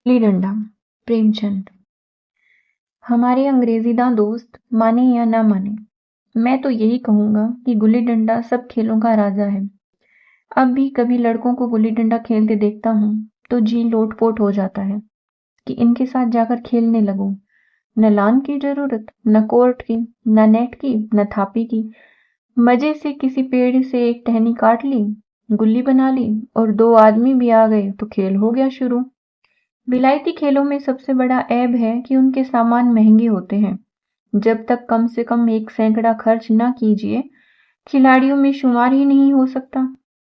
गिल्ली डंडा। प्रेमचंद। हमारे अंग्रेजीदां दोस्त माने या ना माने, मैं तो यही कहूंगा कि गुल्ली डंडा सब खेलों का राजा है। अब भी कभी लड़कों को गुल्ली डंडा खेलते देखता हूँ तो जी लोटपोट हो जाता है कि इनके साथ जाकर खेलने लगूं। न लान की जरूरत, न कोर्ट की, न नेट की, न थापी की। मजे से किसी पेड़ से एक टहनी काट ली, गुल्ली बना ली और दो आदमी भी आ गए तो खेल हो गया शुरू। विलायती खेलों में सबसे बड़ा ऐब है कि उनके सामान महंगे होते हैं। जब तक कम से कम 1 सैकड़ा खर्च न कीजिए, खिलाड़ियों में शुमार ही नहीं हो सकता।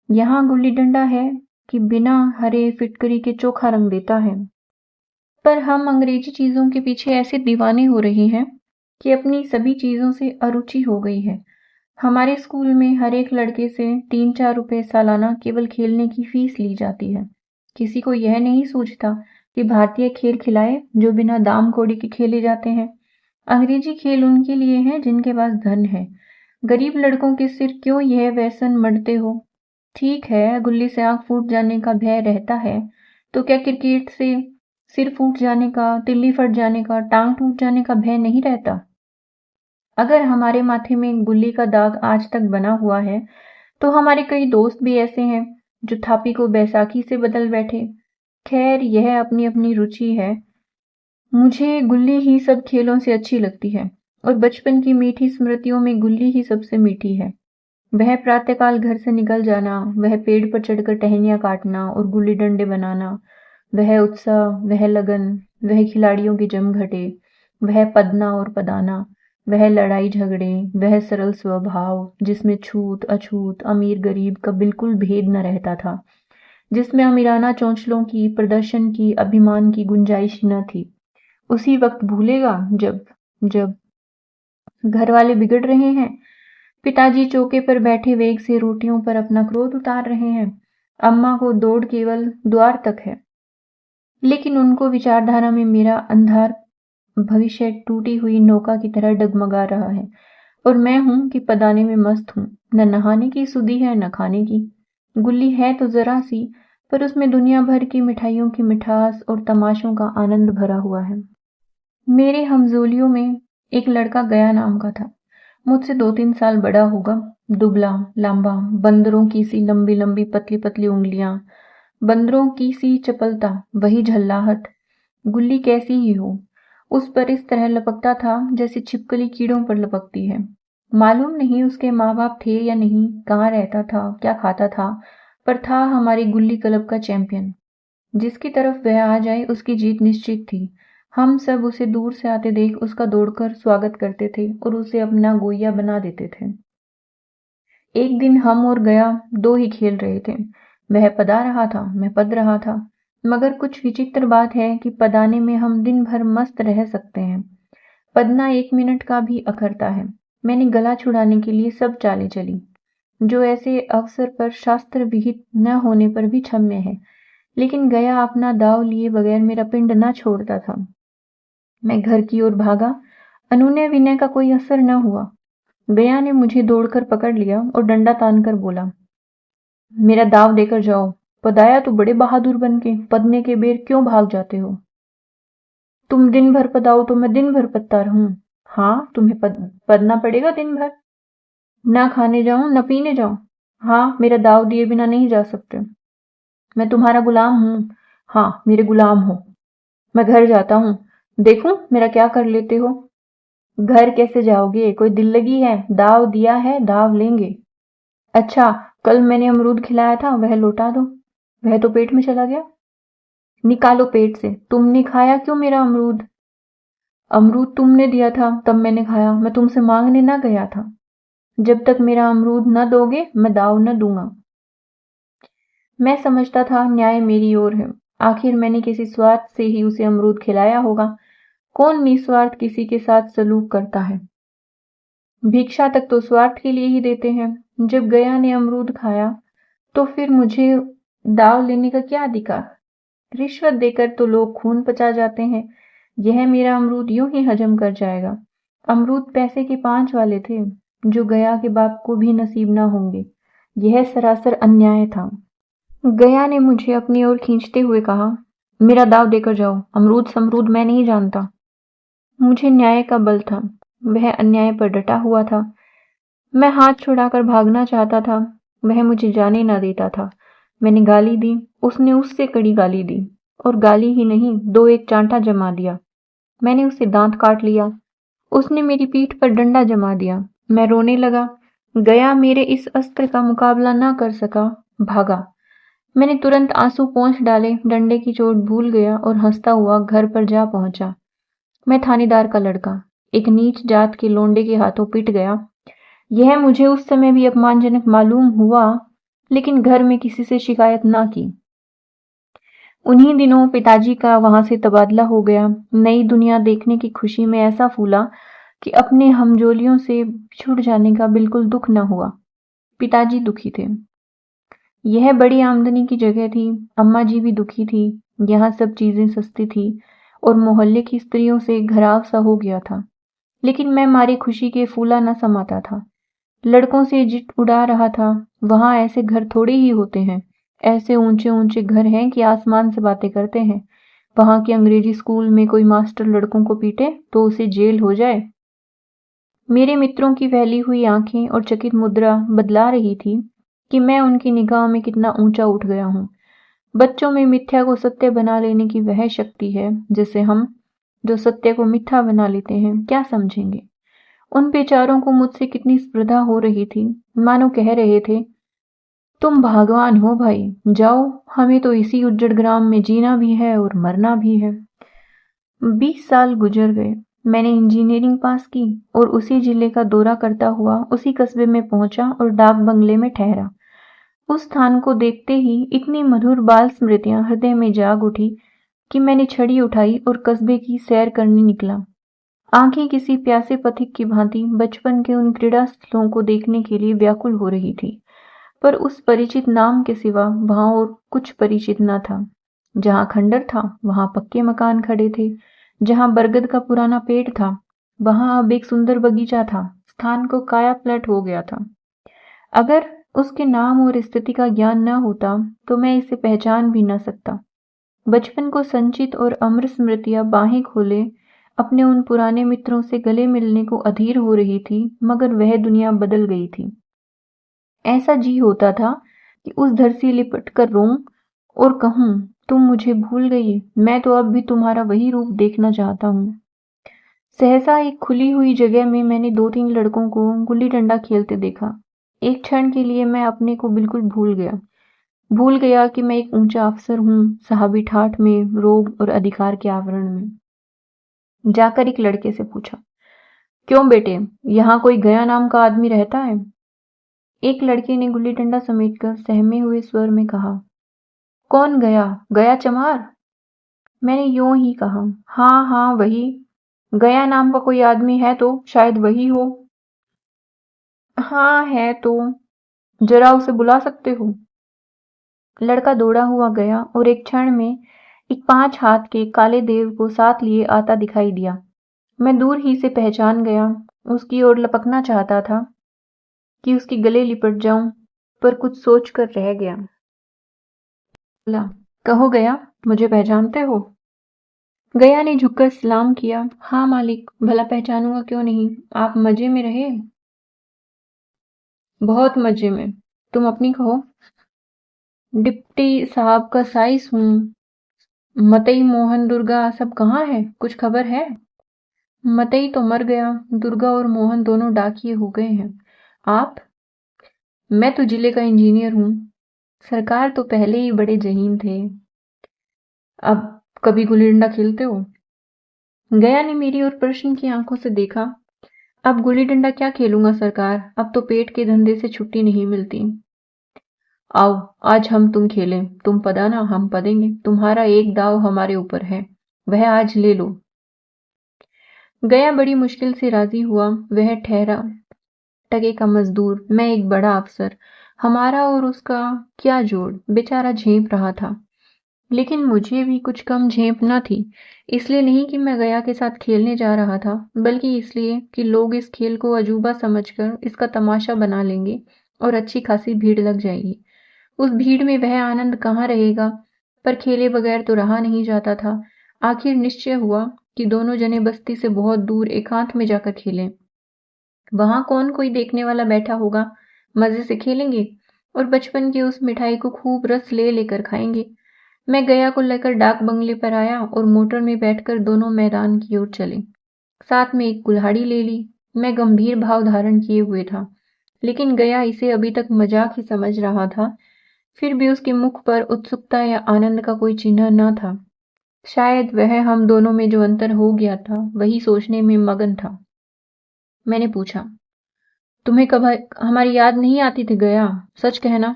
यहाँ गुल्ली डंडा है कि बिना हरे फिटकरी के चोखा रंग देता है। पर हम अंग्रेजी चीजों के पीछे ऐसे दीवाने हो रहे हैं कि अपनी सभी चीजों से अरुचि हो गई है। हमारे स्कूल में हर एक लड़के से 3-4 रुपए सालाना केवल खेलने की फीस ली जाती है। किसी को यह नहीं सूझता कि भारतीय खेल खिलाए जो बिना दाम कौड़ी के खेले जाते हैं। अंग्रेजी खेल उनके लिए हैं जिनके पास धन है। गरीब लड़कों के सिर क्यों यह व्यसन मढ़ते हो? ठीक है, गुल्ली से आंख फूट जाने का भय रहता है, तो क्या क्रिकेट से सिर फूट जाने का, तिल्ली फट जाने का, टांग टूट जाने का भय नहीं रहता? अगर हमारे माथे में गुल्ली का दाग आज तक बना हुआ है, तो हमारे कई दोस्त भी ऐसे हैं जो थापी को बैसाखी से बदल बैठे। खैर, यह अपनी अपनी रुचि है। मुझे गुल्ली ही सब खेलों से अच्छी लगती है और बचपन की मीठी स्मृतियों में गुल्ली ही सबसे मीठी है। वह प्रातःकाल घर से निकल जाना, वह पेड़ पर चढ़कर टहनियां काटना और गुल्ली डंडे बनाना, वह उत्साह, वह लगन, वह खिलाड़ियों के जमघटे, वह पदना और पदाना, वह लड़ाई झगड़े, वह सरल स्वभाव जिसमें छूत अछूत, अमीर गरीब का बिल्कुल भेद न रहता था, जिसमें अमीराना चौंचलों की, प्रदर्शन की, अभिमान की गुंजाइश न थी। उसी वक्त भूलेगा जब जब घर वाले बिगड़ रहे हैं, पिताजी चौके पर बैठे वेग से रोटियों पर अपना क्रोध उतार रहे हैं, अम्मा को दौड़ केवल द्वार तक है। लेकिन उनको विचारधारा में मेरा अंधार भविष्य टूटी हुई नौका की तरह डगमगा रहा है और मैं हूं कि पदाने में मस्त हूं। न नहाने की सुधि है न खाने की। गुल्ली है तो जरा सी, पर उसमें दुनिया भर की मिठाइयों की मिठास और तमाशों का आनंद भरा हुआ है। मेरे हमजोलियों में एक लड़का गया नाम का था। मुझसे 2-3 साल बड़ा होगा। दुबला, लांबा, बंदरों की सी लंबी लंबी पतली पतली उंगलियां, बंदरों की सी चपलता, वही झल्लाहट। गुल्ली कैसी ही हो, उस पर इस तरह लपकता था जैसे छिपकली कीड़ों पर लपकती है। मालूम नहीं उसके माँ बाप थे या नहीं, कहाँ रहता था, क्या खाता था, पर था हमारी गुल्ली क्लब का चैंपियन। जिसकी तरफ वह आ जाए उसकी जीत निश्चित थी। हम सब उसे दूर से आते देख उसका दौड़कर स्वागत करते थे और उसे अपना गोइया बना देते थे। एक दिन हम और गया दो ही खेल रहे थे। वह पदा रहा था, मैं पद रहा था। मगर कुछ विचित्र बात है कि पदाने में हम दिन भर मस्त रह सकते हैं, पदना 1 मिनट का भी अखरता है। मैंने गला छुड़ाने के लिए सब चालें चली, जो ऐसे अवसर पर शास्त्र विहित न होने पर भी क्षम्य है। लेकिन गया अपना दांव लिए बगैर मेरा पिंड न छोड़ता था। मैं घर की ओर भागा। अनुनय विनय का कोई असर न हुआ। गया ने मुझे दौड़कर पकड़ लिया और डंडा तानकर बोला, मेरा दाव देकर जाओ। पदाया तो बड़े बहादुर बन के पदने के बेर क्यों भाग जाते हो? तुम दिन भर पदाओ तो मैं दिन भर पदता रहूं। हाँ, तुम्हें पदना पड़ेगा दिन भर। ना खाने जाऊं न पीने जाऊं। हाँ, मेरा दाव दिए बिना नहीं जा सकते। मैं तुम्हारा गुलाम हूं। हाँ, मेरे गुलाम हो। मैं घर जाता हूँ, देखूं मेरा क्या कर लेते हो। घर कैसे जाओगे, कोई दिल लगी है? दाव दिया है, दाव लेंगे। अच्छा, कल मैंने अमरूद खिलाया था, वह लौटा दो। वह तो पेट में चला गया। निकालो पेट से। तुमने खाया क्यों मेरा अमरूद? अमरूद तुमने दिया था तब मैंने खाया, मैं तुमसे मांगने ना गया था। जब तक मेरा अमरूद न दोगे मैं दाव न दूंगा। मैं समझता था न्याय मेरी ओर है। आखिर मैंने किसी स्वार्थ से ही उसे अमरूद खिलाया होगा। कौन निस्वार्थ किसी के साथ सलूक करता है? भिक्षा तक तो स्वार्थ के लिए ही देते हैं। जब गया ने अमरूद खाया तो फिर मुझे दाव लेने का क्या अधिकार? रिश्वत देकर तो लोग खून पचा जाते हैं। यह मेरा अमरूद यूं ही हजम कर जाएगा। अमरूद पैसे के 5 वाले थे, जो गया के बाप को भी नसीब ना होंगे। यह सरासर अन्याय था। गया ने मुझे अपनी ओर खींचते हुए कहा, मेरा दाव देकर जाओ, अमरूद समरूद मैं नहीं जानता। मुझे न्याय का बल था, वह अन्याय पर डटा हुआ था। मैं हाथ छुड़ाकर भागना चाहता था, वह मुझे जाने न देता था। मैंने गाली दी, उसने उससे कड़ी गाली दी, और गाली ही नहीं, दो एक चांटा जमा दिया। मैंने उससे दांत काट लिया, उसने मेरी पीठ पर डंडा जमा दिया। मैं रोने लगा। गया मेरे इस अस्त्र का मुकाबला न कर सका, भागा। मैंने तुरंत आंसू पोंछ डाले, डंडे की चोट भूल गया और हंसता हुआ घर पर जा पहुंचा। मैं थानेदार का लड़का, एक नीच जात के लोंडे के हाथों पिट गया। यह मुझे उस समय भी अपमानजनक मालूम हुआ, लेकिन घर में किसी से शिकायत ना की। उन्हीं दिनों पिताजी का वहां से तबादला हो गया। नई दुनिया देखने की खुशी में ऐसा फूला कि अपने हमजोलियों से छुट जाने का बिल्कुल दुख न हुआ। पिताजी दुखी थे। यह बड़ी आमदनी की जगह थी। अम्मा जी भी दुखी थी। यहाँ सब चीजें सस्ती थी और मोहल्ले की स्त्रियों से घराव सा हो गया था। लेकिन मैं मारी खुशी के फूला न समाता था। लड़कों से जिट उड़ा रहा था। वहां ऐसे घर थोड़े ही होते हैं। ऐसे ऊंचे ऊंचे घर हैं कि आसमान से बातें करते हैं। वहां के अंग्रेजी स्कूल में कोई मास्टर लड़कों को पीटे तो उसे जेल हो जाए। मेरे मित्रों की फैली हुई आंखें और चकित मुद्रा बदला रही थी कि मैं उनकी निगाह में कितना ऊंचा उठ गया हूं। बच्चों में मिथ्या को सत्य बना लेने की वह शक्ति है जिसे हम, जो सत्य को मिथ्या बना लेते हैं, क्या समझेंगे। उन बेचारों को मुझसे कितनी स्पर्धा हो रही थी, मानो कह रहे थे, तुम भगवान हो भाई, जाओ, हमें तो इसी उज्जड़ ग्राम में जीना भी है और मरना भी है। 20 साल गुजर गए। मैंने इंजीनियरिंग पास की और उसी जिले का दौरा करता हुआ उसी कस्बे में पहुंचा और डाक बंगले में ठहरा। उस स्थान को देखते ही इतनी मधुर बाल स्मृतियां हृदय में जाग उठी कि मैंने छड़ी उठाई और कस्बे की सैर करने निकला। आंखें किसी प्यासे पथिक की भांति बचपन के उन क्रीड़ा स्थलों को देखने के लिए व्याकुल हो रही थी, पर उस परिचित नाम के सिवा वहां और कुछ परिचित न था। जहां खंडर था वहां पक्के मकान खड़े थे। जहां बरगद का पुराना पेड़ था वहां अब एक सुंदर बगीचा था। स्थान को काया पलट हो गया था। अगर उसके नाम और स्थिति का ज्ञान न होता तो मैं इसे पहचान भी न सकता। बचपन को संचित और अमर स्मृतियां बाहें खोले अपने उन पुराने मित्रों से गले मिलने को अधीर हो रही थी, मगर वह दुनिया बदल गई थी। ऐसा जी होता था कि उस धर से लिपट कर रोऊं और कहूं, तुम मुझे भूल गई, मैं तो अब भी तुम्हारा वही रूप देखना चाहता हूं। सहसा एक खुली हुई जगह में मैंने 2-3 लड़कों को गुल्ली डंडा खेलते देखा। एक क्षण के लिए मैं अपने को बिल्कुल भूल गया कि मैं एक ऊंचा अफसर हूं, साहबी ठाठ में, रोब और अधिकार के आवरण में। जाकर एक लड़के से पूछा, क्यों बेटे, यहाँ कोई गया नाम का आदमी रहता है? एक लड़के ने गुल्ली डंडा समेटकर सहमे हुए स्वर में कहा, कौन गया? गया चमार? मैंने यूं ही कहा, हाँ हाँ वही। गया नाम का कोई आदमी है तो शायद वही हो। हाँ है तो, जरा उसे बुला सकते हो? लड़का दौड़ा हुआ गया और एक क्षण में एक 5 हाथ के काले देव को साथ लिए आता दिखाई दिया। मैं दूर ही से पहचान गया। उसकी ओर लपकना चाहता था कि उसके गले लिपट जाऊं, पर कुछ सोच कर रह गया। बोला, कहो गया, मुझे पहचानते हो? गया ने झुककर सलाम किया। हाँ मालिक, भला पहचानूंगा क्यों नहीं। आप मजे में रहे? बहुत मजे में। तुम अपनी कहो। डिप्टी साहब का साइस हूँ। मतई मोहन दुर्गा सब कहाँ है, कुछ खबर है? मतई तो मर गया, दुर्गा और मोहन दोनों डाकिये हो गए हैं। आप? मैं तो जिले का इंजीनियर हूँ। सरकार तो पहले ही बड़े जहीन थे। अब कभी गुल्ली डंडा खेलते हो? गया ने मेरी ओर प्रश्न की आंखों से देखा। अब गुल्ली डंडा क्या खेलूंगा सरकार, अब तो पेट के धंधे से छुट्टी नहीं मिलती। आओ, आज हम तुम खेलें, तुम पदाना हम पदेंगे, तुम्हारा एक दाव हमारे ऊपर है, वह आज ले लो। गया बड़ी मुश्किल से राजी हुआ। वह ठहरा टके का मजदूर, मैं एक बड़ा अफसर, हमारा और उसका क्या जोड़। बेचारा झेप रहा था, लेकिन मुझे भी कुछ कम झेप न थी। इसलिए नहीं कि मैं गया के साथ खेलने जा रहा था, बल्कि इसलिए कि लोग इस खेल को अजूबा समझकर इसका तमाशा बना लेंगे और अच्छी खासी भीड़ लग जाएगी। उस भीड़ में वह आनंद कहाँ रहेगा पर खेले बगैर तो रहा नहीं जाता था। आखिर निश्चय हुआ कि दोनों जने बस्ती से बहुत दूर एकांत में जाकर खेलें। वहां कौन कोई देखने वाला बैठा होगा, मजे से खेलेंगे और बचपन की उस मिठाई को खूब रस ले लेकर खाएंगे। मैं गया को लेकर डाक बंगले पर आया और मोटर में बैठकर दोनों मैदान की ओर चले। साथ में एक कुल्हाड़ी ले ली। मैं गंभीर भाव धारण किए हुए था, लेकिन गया इसे अभी तक मजाक ही समझ रहा था। फिर भी उसके मुख पर उत्सुकता या आनंद का कोई चिन्ह न था। शायद वह हम दोनों में जो अंतर हो गया था वही सोचने में मगन था। मैंने पूछा, तुम्हें कब हमारी याद नहीं आती थी गया? सच कहना।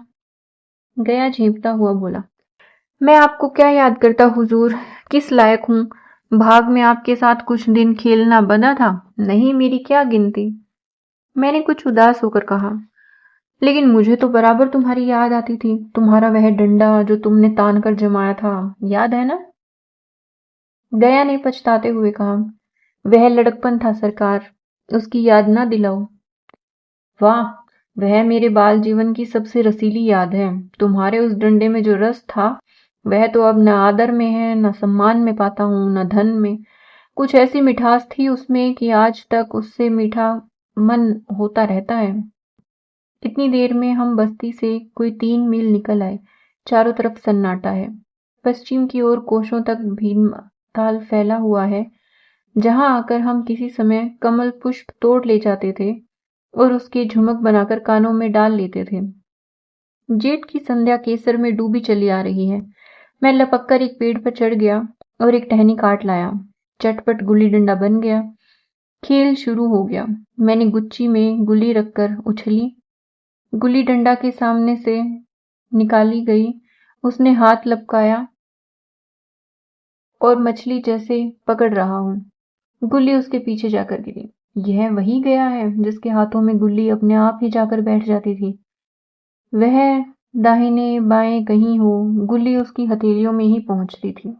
गया झेंपता हुआ बोला, मैं आपको क्या याद करता हुजूर, किस लायक हूँ? भाग में आपके साथ कुछ दिन खेलना बना था, नहीं मेरी क्या गिनती। मैंने कुछ उदास होकर कहा, लेकिन मुझे तो बराबर तुम्हारी याद आती थी। तुम्हारा वह डंडा जो तुमने तान कर जमाया था, याद है ना? गया ने पछताते हुए कहा, वह लड़कपन था सरकार, उसकी याद ना दिलाओ। वाह, वह मेरे बाल जीवन की सबसे रसीली याद है। तुम्हारे उस डंडे में जो रस था वह तो अब न आदर में है, न सम्मान में पाता हूँ, न धन में। कुछ ऐसी मिठास थी उसमें कि आज तक उससे मीठा मन होता रहता है। इतनी देर में हम बस्ती से कोई 3 मील निकल आए। चारों तरफ सन्नाटा है। पश्चिम की ओर कोसों तक भीमताल फैला हुआ है, जहां आकर हम किसी समय कमल पुष्प तोड़ ले जाते थे और उसके झुमक बनाकर कानों में डाल लेते थे। जेठ की संध्या केसर में डूबी चली आ रही है। मैं लपक कर एक पेड़ पर चढ़ गया और एक टहनी काट लाया। चटपट गुल्ली डंडा बन गया। खेल शुरू हो गया। मैंने गुच्ची में गुल्ली रखकर उछली। गुल्ली डंडा के सामने से निकाली गई। उसने हाथ लपकाया और मछली जैसे पकड़ रहा हूं। गुल्ली उसके पीछे जाकर गिरी। यह वही गया है जिसके हाथों में गुल्ली अपने आप ही जाकर बैठ जाती थी। वह दाहिने बाएं कहीं हो, गुल्ली उसकी हथेलियों में ही पहुंचती थी,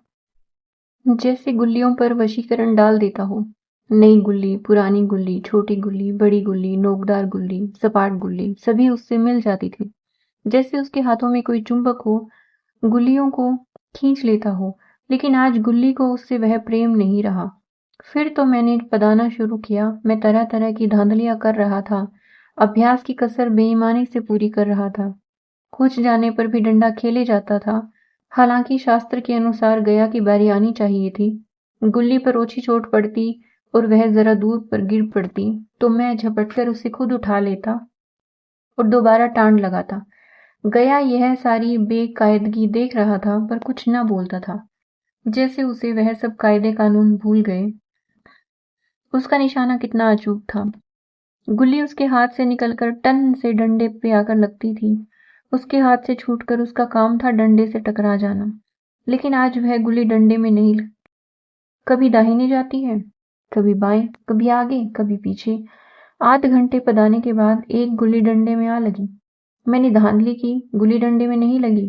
जैसे गुल्लियों पर वशीकरण डाल देता हो। नई गुल्ली, पुरानी गुल्ली, छोटी गुल्ली, बड़ी गुल्ली, नोकदार गुल्ली, सपाट गुल्ली, सभी उससे मिल जाती थी। जैसे उसके हाथों में कोई चुंबक हो, गुल्लियों को खींच लेता हो। लेकिन आज गुल्ली को उससे वह प्रेम नहीं रहा। फिर तो मैंने पदाना शुरू किया। मैं तरह तरह की धांधलियां कर रहा था। अभ्यास की कसर बेईमानी से पूरी कर रहा था। कुछ जाने पर भी डंडा खेले जाता था। हालांकि शास्त्र के अनुसार गया की बारी आनी चाहिए थी। गुल्ली पर ओछी चोट पड़ती और वह जरा दूर पर गिर पड़ती तो मैं झपटकर उसे खुद उठा लेता और दोबारा टांड लगाता। गया यह सारी बेकायदगी देख रहा था, पर कुछ न बोलता था, जैसे उसे वह सब कायदे कानून भूल गए। उसका निशाना कितना अचूक था। गुल्ली उसके हाथ से निकलकर टन से डंडे पे आकर लगती थी। उसके हाथ से छूटकर उसका काम था डंडे से टकरा जाना। लेकिन आज वह गुल्ली डंडे में नहीं, कभी दाहिने जाती है, कभी बाएं, कभी आगे, कभी पीछे। आध घंटे पदाने के बाद एक गुल्ली डंडे में आ लगी। मैंने धांधली की, गुल्ली डंडे में नहीं लगी।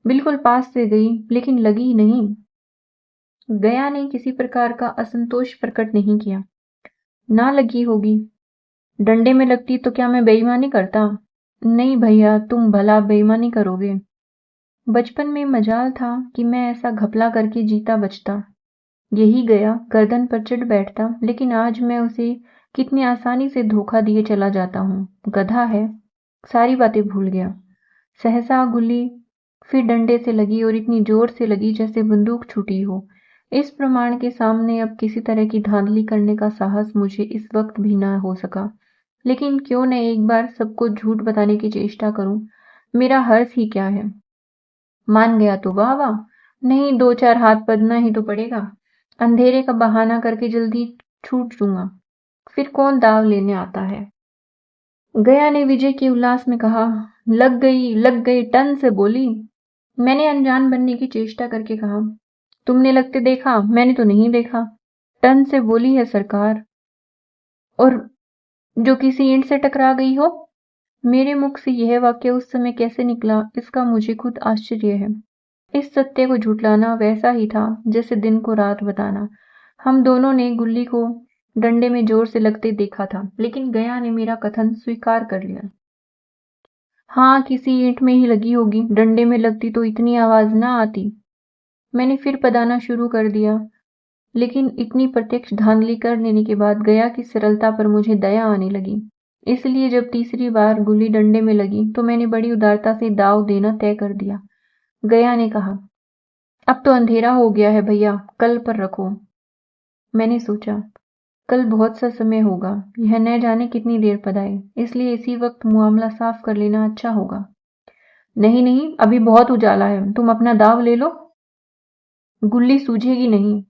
बिल्कुल पास से गई, लेकिन लगी नहीं। गया ने किसी प्रकार का असंतोष प्रकट नहीं किया। ना लगी होगी। डंडे में लगती तो क्या मैं बेईमानी करता? नहीं भैया, तुम भला बेईमानी करोगे। बचपन में मजाल था कि मैं ऐसा घपला करके जीता बचता। यही गया गर्दन पर चढ़ बैठता, लेकिन आज मैं उसे कितनी आसानी से धोखा दिए चला जाता हूँ। गधा है। सारी बातें भूल गया। सहसा गुल्ली फिर डंडे से लगी और इतनी जोर से लगी जैसे बंदूक छूटी हो। इस प्रमाण के सामने अब किसी तरह की धांधली करने का साहस मुझे इस वक्त भी न हो सका। लेकिन क्यों न एक बार सबको झूठ बताने की चेष्टा करूं। मेरा हर्ष ही क्या है। मान गया तो वाह वाह, नहीं 2-4 हाथ पदना ही तो पड़ेगा। अंधेरे का बहाना करके जल्दी छूट दूंगा। फिर कौन दाव लेने आता है। गया ने विजय के उल्लास में कहा, लग गई टन से बोली। मैंने अनजान बनने की चेष्टा करके कहा, तुमने लगते देखा, मैंने तो नहीं देखा। टन से बोली है सरकार। और जो किसी ईंट से टकरा गई हो। मेरे मुख से यह वाक्य उस समय कैसे निकला, इसका मुझे खुद आश्चर्य है। इस सत्य को झुठलाना वैसा ही था जैसे दिन को रात बताना। हम दोनों ने गुल्ली को डंडे में जोर से लगते देखा था, लेकिन गया ने मेरा कथन स्वीकार कर लिया। हाँ, किसी ईंट में ही लगी होगी। डंडे में लगती तो इतनी आवाज ना आती। मैंने फिर पदाना शुरू कर दिया, लेकिन इतनी प्रत्यक्ष धांधली कर लेने के बाद गया की सरलता पर मुझे दया आने लगी। इसलिए जब तीसरी बार गुल्ली डंडे में लगी तो मैंने बड़ी उदारता से दाव देना तय कर दिया। गया ने कहा, अब तो अंधेरा हो गया है भैया, कल पर रखो। मैंने सोचा, कल बहुत सा समय होगा, यह न जाने कितनी देर पदाए, इसलिए इसी वक्त मामला साफ कर लेना अच्छा होगा। नहीं नहीं, अभी बहुत उजाला है, तुम अपना दाव ले लो, गुल्ली सूझेगी नहीं।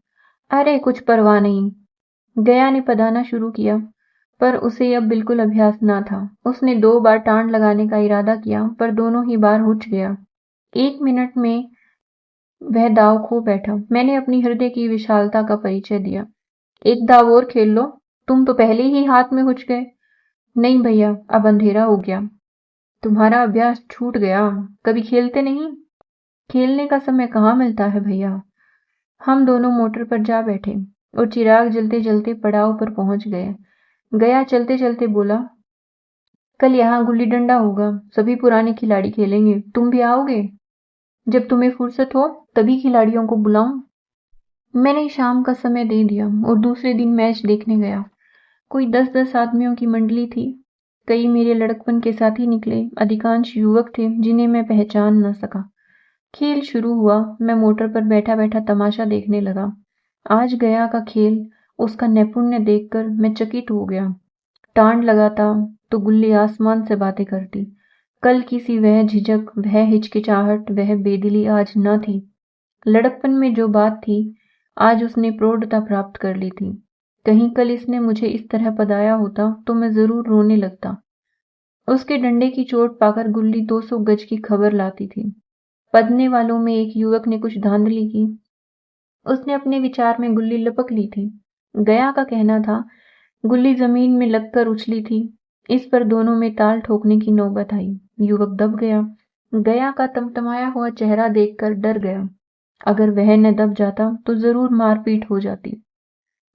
अरे कुछ परवाह नहीं। गया ने पदाना शुरू किया, पर उसे अब बिल्कुल अभ्यास न था। उसने 2 बार टाँड लगाने का इरादा किया, पर दोनों ही बार हुच गया। 1 मिनट में वह दाव खो बैठा। मैंने अपनी हृदय की विशालता का परिचय दिया। एक दाव और खेल लो, तुम तो पहले ही हाथ में हुच गए। नहीं भैया, अब अंधेरा हो गया, तुम्हारा अभ्यास छूट गया, कभी खेलते नहीं। खेलने का समय कहाँ मिलता है भैया। हम दोनों मोटर पर जा बैठे और चिराग जलते जलते पड़ाव पर पहुंच गए। गया चलते चलते बोला, कल यहाँ गुल्ली डंडा होगा, सभी पुराने खिलाड़ी खेलेंगे, तुम भी आओगे। जब तुम्हें फुर्सत हो तभी खिलाड़ियों को बुलाऊं। मैंने शाम का समय दे दिया और दूसरे दिन मैच देखने गया। कोई 10-10 आदमियों की मंडली थी। कई मेरे लड़कपन के साथी निकले, अधिकांश युवक थे जिन्हें मैं पहचान न सका। खेल शुरू हुआ। मैं मोटर पर बैठा बैठा तमाशा देखने लगा। आज गया का खेल, उसका नैपुण्य देखकर मैं चकित हो गया। टाँड लगाता तो गुल्ली आसमान से बातें करती। कल की सी वह झिझक, वह हिचकिचाहट, वह बेदिली आज न थी। लड़कपन में जो बात थी, आज उसने प्रौढ़ता प्राप्त कर ली थी। कहीं कल इसने मुझे इस तरह पदाया होता तो मैं जरूर रोने लगता। उसके डंडे की चोट पाकर गुल्ली 200 गज की खबर लाती थी। पदने वालों में एक युवक ने कुछ धांधली की। उसने अपने विचार में गुल्ली लपक ली थी। गया का कहना था, गुल्ली जमीन में लगकर उछली थी। इस पर दोनों में ताल ठोकने की नौबत आई। युवक दब गया। गया का तमतमाया हुआ चेहरा देखकर डर गया। अगर वह न दब जाता तो जरूर मारपीट हो जाती।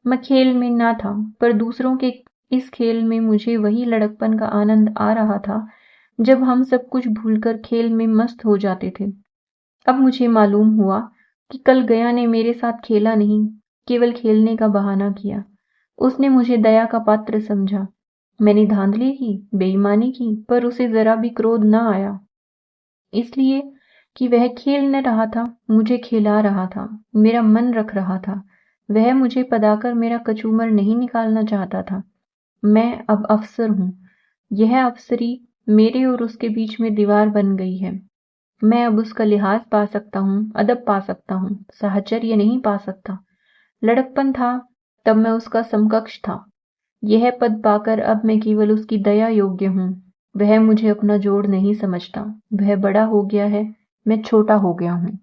मैं खेल में ना था, पर दूसरों के इस खेल में मुझे वही लड़कपन का आनंद आ रहा था जब हम सब कुछ भूलकर खेल में मस्त हो जाते थे। अब मुझे मालूम हुआ कि कल गया ने मेरे साथ खेला नहीं, केवल खेलने का बहाना किया। उसने मुझे दया का पात्र समझा। मैंने धांधली की, बेईमानी की, पर उसे जरा भी क्रोध न आया, इसलिए कि वह खेल न रहा था, मुझे खिला रहा था, मेरा मन रख रहा था। वह मुझे पदाकर मेरा कचूमर नहीं निकालना चाहता था। मैं अब अफसर हूँ। यह अफसरी मेरे और उसके बीच में दीवार बन गई है। मैं अब उसका लिहाज पा सकता हूँ, अदब पा सकता हूँ, साहचर्य नहीं पा सकता। लड़कपन था तब मैं उसका समकक्ष था। यह पद पाकर अब मैं केवल उसकी दया योग्य हूँ। वह मुझे अपना जोड़ नहीं समझता। वह बड़ा हो गया है, मैं छोटा हो गया हूँ।